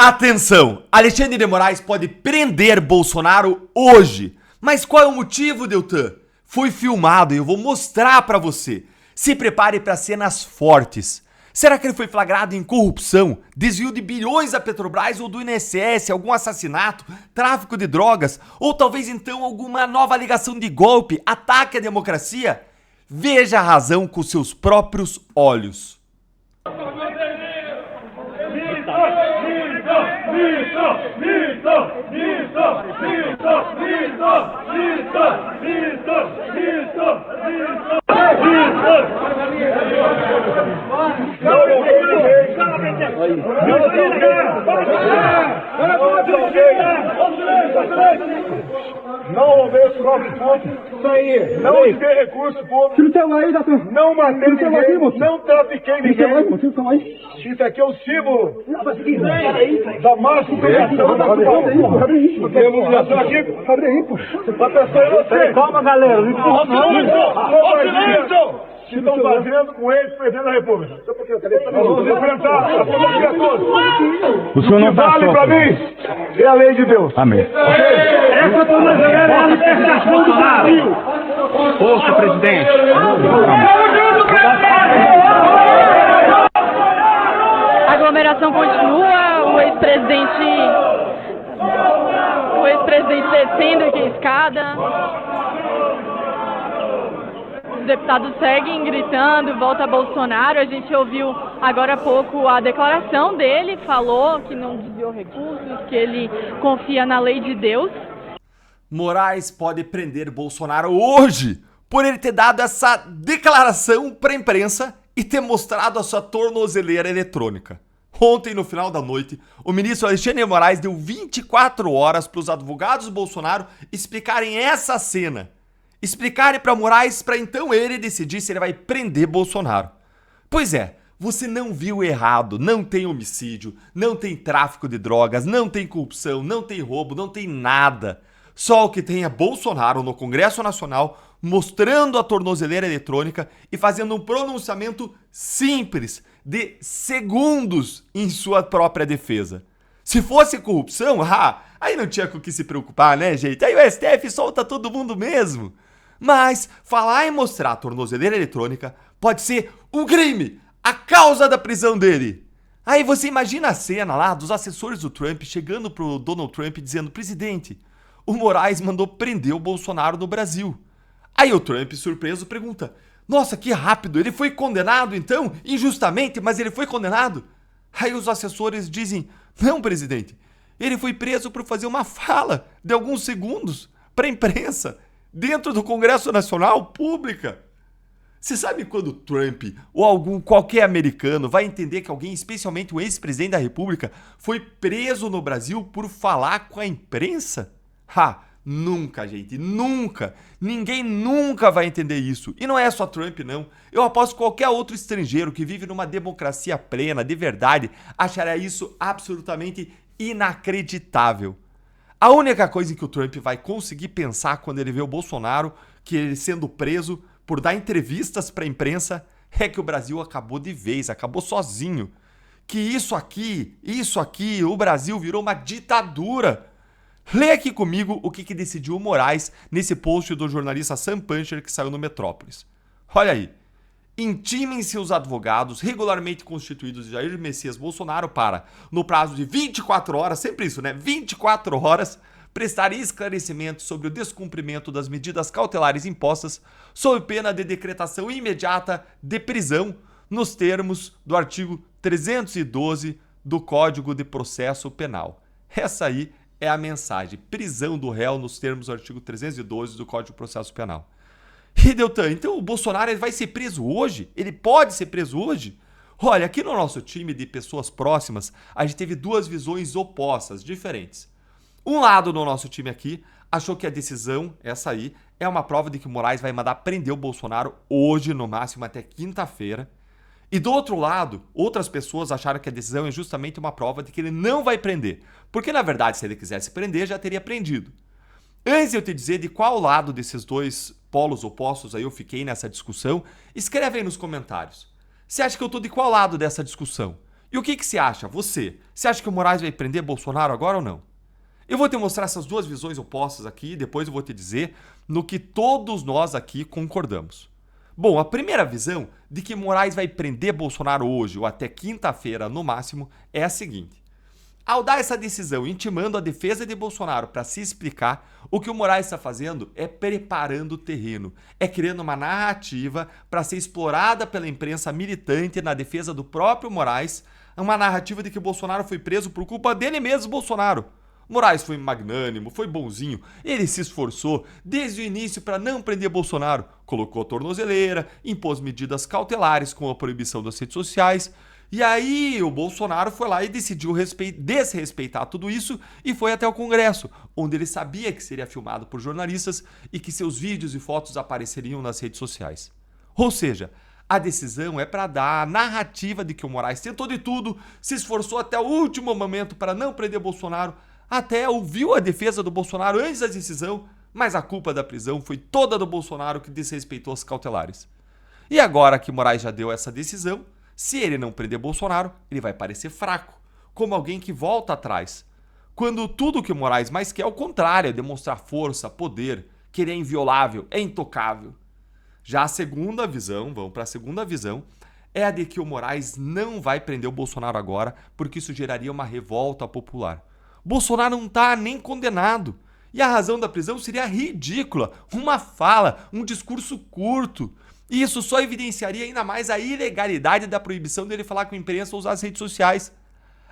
Atenção! Alexandre de Moraes pode prender Bolsonaro hoje. Mas qual é o motivo, Deltan? Foi filmado e eu vou mostrar pra você. Se prepare para cenas fortes. Será que ele foi flagrado em corrupção, desvio de bilhões da Petrobras ou do INSS, algum assassinato, tráfico de drogas, ou talvez então alguma nova alegação de golpe, ataque à democracia? Veja a razão com seus próprios olhos. Não roubei os cofres públicos. Isso aí. Não tem recurso público. Tira o celular aí, doutor. Não matei ninguém. Não trafiquei ninguém. Tira o celular aí. Isso aqui é o símbolo da máxima educação da mobilização aqui. Abre aí, pô. Pra pessoa inocente. Calma, galera. Não empurra, não. Que estão fazendo com eles, presidente da República. Nós vamos enfrentar a polícia toda. O senhor não vale pra mim é a lei de Deus. Amém. Essa tornozeleira é a libertação do Brasil. Ouça, presidente. A aglomeração continua, o ex-presidente descendo aqui a escada. Os deputados seguem gritando, volta Bolsonaro. A gente ouviu agora há pouco a declaração dele, falou que não desviou recursos, que ele confia na lei de Deus. Moraes pode prender Bolsonaro hoje por ele ter dado essa declaração para a imprensa e ter mostrado a sua tornozeleira eletrônica. Ontem, no final da noite, o ministro Alexandre de Moraes deu 24 horas para os advogados do Bolsonaro explicarem essa cena. Explicarem para Moraes para então ele decidir se ele vai prender Bolsonaro. Pois é, você não viu errado, não tem homicídio, não tem tráfico de drogas, não tem corrupção, não tem roubo, não tem nada. Só o que tem é Bolsonaro no Congresso Nacional mostrando a tornozeleira eletrônica e fazendo um pronunciamento simples de segundos em sua própria defesa. Se fosse corrupção, aí não tinha com o que se preocupar, né, gente? Aí o STF solta todo mundo mesmo. Mas falar e mostrar a tornozeleira eletrônica pode ser um crime, a causa da prisão dele. Aí você imagina a cena lá dos assessores do Trump chegando pro Donald Trump dizendo: presidente, o Moraes mandou prender o Bolsonaro no Brasil. Aí o Trump, surpreso, pergunta: nossa, que rápido, ele foi condenado então? Injustamente, mas ele foi condenado? Aí os assessores dizem: não, presidente, ele foi preso por fazer uma fala de alguns segundos para a imprensa, dentro do Congresso Nacional, pública. Você sabe quando Trump ou qualquer americano vai entender que alguém, especialmente o ex-presidente da República, foi preso no Brasil por falar com a imprensa? Nunca, gente, nunca. Ninguém nunca vai entender isso. E não é só Trump, não. Eu aposto que qualquer outro estrangeiro que vive numa democracia plena, de verdade, achará isso absolutamente inacreditável. A única coisa que o Trump vai conseguir pensar quando ele vê o Bolsonaro, que ele sendo preso por dar entrevistas para a imprensa, é que o Brasil acabou de vez, acabou sozinho. Que isso aqui, o Brasil virou uma ditadura. Lê aqui comigo o que decidiu o Moraes nesse post do jornalista Sam Puncher que saiu no Metrópolis. Olha aí. Intimem seus advogados regularmente constituídos de Jair Messias Bolsonaro para, no prazo de 24 horas, sempre isso, né? 24 horas, prestar esclarecimentos sobre o descumprimento das medidas cautelares impostas sob pena de decretação imediata de prisão nos termos do artigo 312 do Código de Processo Penal. Essa aí é a mensagem: prisão do réu nos termos do artigo 312 do Código de Processo Penal. E Deltan, então o Bolsonaro ele vai ser preso hoje? Ele pode ser preso hoje? Olha, aqui no nosso time de pessoas próximas, a gente teve duas visões opostas, diferentes. Um lado do nosso time aqui achou que a decisão, essa aí, é uma prova de que o Moraes vai mandar prender o Bolsonaro hoje, no máximo até quinta-feira. E do outro lado, outras pessoas acharam que a decisão é justamente uma prova de que ele não vai prender. Porque, na verdade, se ele quisesse prender, já teria prendido. Antes de eu te dizer de qual lado desses dois polos opostos aí eu fiquei nessa discussão, escreve aí nos comentários. Você acha que eu tô de qual lado dessa discussão? E o que você acha? Você acha que o Moraes vai prender Bolsonaro agora ou não? Eu vou te mostrar essas duas visões opostas aqui e depois eu vou te dizer no que todos nós aqui concordamos. Bom, a primeira visão de que Moraes vai prender Bolsonaro hoje ou até quinta-feira no máximo é a seguinte. Ao dar essa decisão intimando a defesa de Bolsonaro para se explicar, o que o Moraes está fazendo é preparando o terreno, é criando uma narrativa para ser explorada pela imprensa militante na defesa do próprio Moraes, uma narrativa de que Bolsonaro foi preso por culpa dele mesmo, Bolsonaro. Moraes foi magnânimo, foi bonzinho, ele se esforçou desde o início para não prender Bolsonaro, colocou a tornozeleira, impôs medidas cautelares com a proibição das redes sociais, e aí o Bolsonaro foi lá e decidiu desrespeitar tudo isso e foi até o Congresso, onde ele sabia que seria filmado por jornalistas e que seus vídeos e fotos apareceriam nas redes sociais. Ou seja, a decisão é para dar a narrativa de que o Moraes tentou de tudo, se esforçou até o último momento para não prender Bolsonaro, até ouviu a defesa do Bolsonaro antes da decisão, mas a culpa da prisão foi toda do Bolsonaro que desrespeitou as cautelares. E agora que Moraes já deu essa decisão, se ele não prender Bolsonaro, ele vai parecer fraco, como alguém que volta atrás. Quando tudo que o Moraes mais quer é o contrário, é demonstrar força, poder, que ele é inviolável, é intocável. Já a segunda visão, vamos para a segunda visão, é a de que o Moraes não vai prender o Bolsonaro agora, porque isso geraria uma revolta popular. Bolsonaro não está nem condenado. E a razão da prisão seria ridícula, uma fala, um discurso curto. E isso só evidenciaria ainda mais a ilegalidade da proibição dele falar com a imprensa ou usar as redes sociais.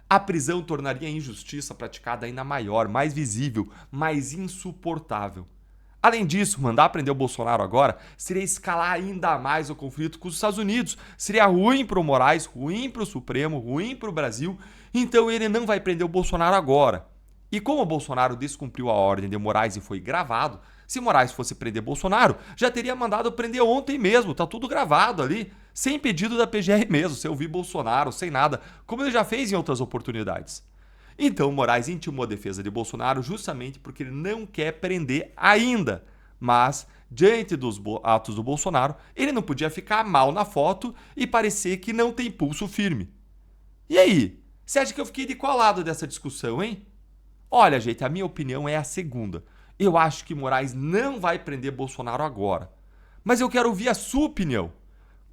A prisão tornaria a injustiça praticada ainda maior, mais visível, mais insuportável. Além disso, mandar prender o Bolsonaro agora seria escalar ainda mais o conflito com os Estados Unidos. Seria ruim para o Moraes, ruim para o Supremo, ruim para o Brasil. Então ele não vai prender o Bolsonaro agora. E como o Bolsonaro descumpriu a ordem de Moraes e foi gravado, se Moraes fosse prender Bolsonaro, já teria mandado prender ontem mesmo. Tá tudo gravado ali, sem pedido da PGR mesmo, sem ouvir Bolsonaro, sem nada, como ele já fez em outras oportunidades. Então, Moraes intimou a defesa de Bolsonaro justamente porque ele não quer prender ainda. Mas, diante dos atos do Bolsonaro, ele não podia ficar mal na foto e parecer que não tem pulso firme. E aí? Você acha que eu fiquei de qual lado dessa discussão, hein? Olha, gente, a minha opinião é a segunda. Eu acho que Moraes não vai prender Bolsonaro agora. Mas eu quero ouvir a sua opinião.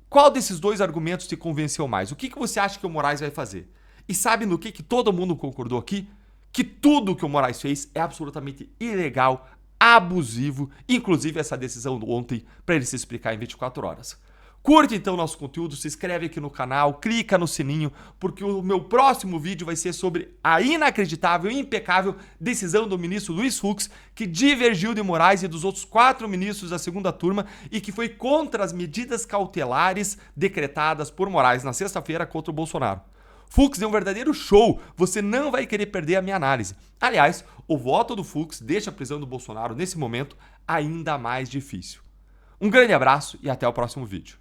Qual desses dois argumentos te convenceu mais? O que você acha que o Moraes vai fazer? E sabe no que todo mundo concordou aqui? Que tudo que o Moraes fez é absolutamente ilegal, abusivo, inclusive essa decisão de ontem para ele se explicar em 24 horas. Curte então o nosso conteúdo, se inscreve aqui no canal, clica no sininho, porque o meu próximo vídeo vai ser sobre a inacreditável e impecável decisão do ministro Luiz Fux, que divergiu de Moraes e dos outros 4 ministros da segunda turma e que foi contra as medidas cautelares decretadas por Moraes na sexta-feira contra o Bolsonaro. Fux deu um verdadeiro show, você não vai querer perder a minha análise. Aliás, o voto do Fux deixa a prisão do Bolsonaro nesse momento ainda mais difícil. Um grande abraço e até o próximo vídeo.